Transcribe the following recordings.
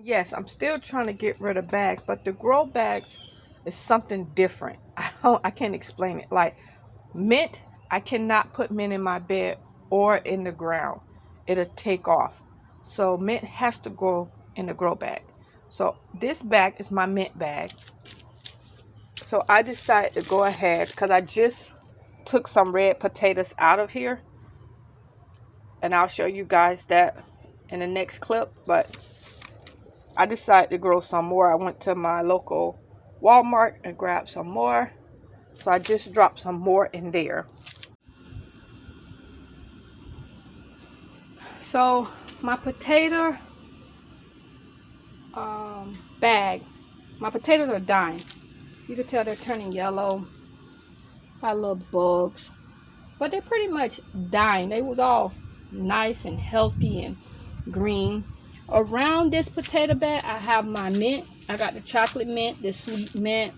Yes, I'm still trying to get rid of bags, but the grow bags is something different. I can't explain it. Like mint, I cannot put mint in my bed or in the ground. It'll take off. So mint has to go in the grow bag. So this bag is my mint bag. So I decided to go ahead because I just took some red potatoes out of here, and I'll show you guys that in the next clip. But I decided to grow some more. I went to my local Walmart and grabbed some more. So I just dropped some more in there. So my potato bag, my potatoes are dying. You can tell they're turning yellow. Got little bugs, but they're pretty much dying. They was all nice and healthy and green. Around this potato bag, I have my mint. I got the chocolate mint, the sweet mint,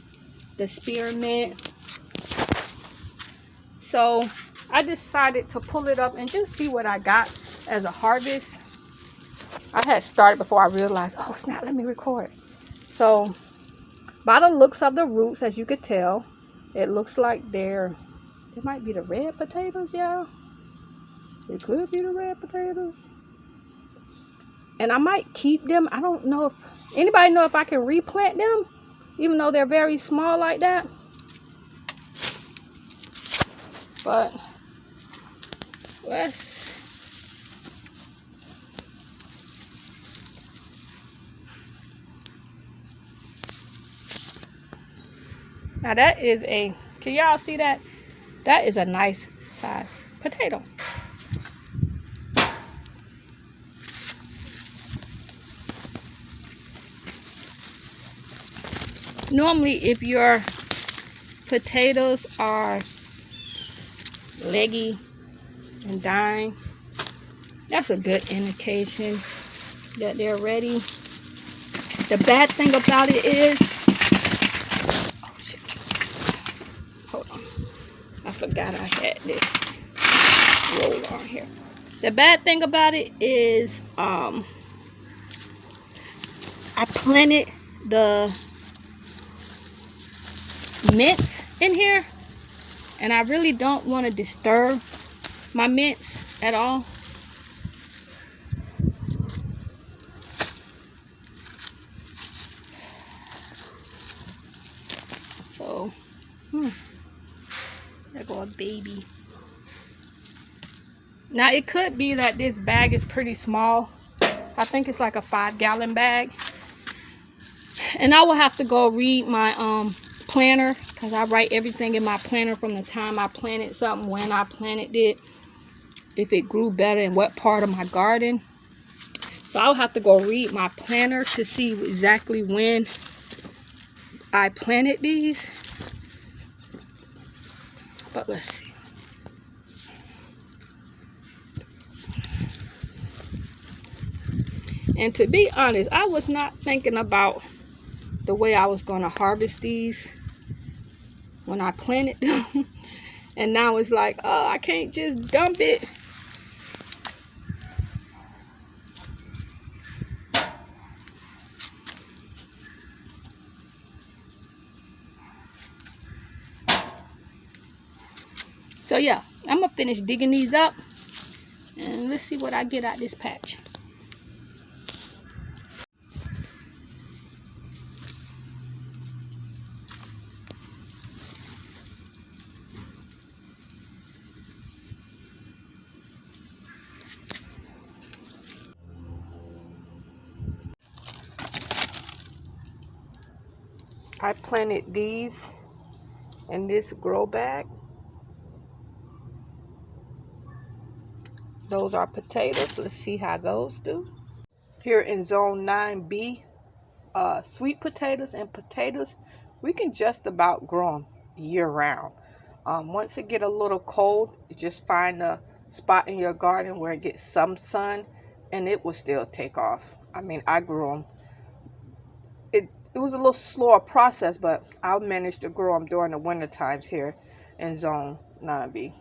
the spearmint. So I decided to pull it up and just see what I got as a harvest. I had started before I realized, oh snap, let me record. So by the looks of the roots, as you could tell, it looks like they might be the red potatoes, y'all. It could be the red potatoes. And I might keep them. I don't know if anybody know if I can replant them, even though they're very small like that. But let's. Now that is can y'all see that? That is a nice size potato. Normally, if your potatoes are leggy and dying, that's a good indication that they're ready. The bad thing about it is, oh shit, hold on, I forgot I had this roll on here. The bad thing about it is, I planted the mints in here, and I really don't want to disturb my mints at all. So, there go a baby. Now it could be that this bag is pretty small. I think it's like a 5-gallon bag. And I will have to go read my planner, because I write everything in my planner from the time I planted something, when I planted it, if it grew better in what part of my garden. So I'll have to go read my planner to see exactly when I planted these. But let's see. And to be honest, I was not thinking about the way I was going to harvest these when I planted them. And now it's like, oh, I can't just dump it. So yeah, I'm going to finish digging these up. And let's see what I get out this patch. I planted these in this grow bag. Those are potatoes. Let's see how those do. Here in zone 9B, sweet potatoes and potatoes, we can just about grow them year round. Once it get a little cold, you just find a spot in your garden where it gets some sun, and it will still take off. I mean, I grew them. It was a little slower process, but I managed to grow them during the winter times here in zone 9B.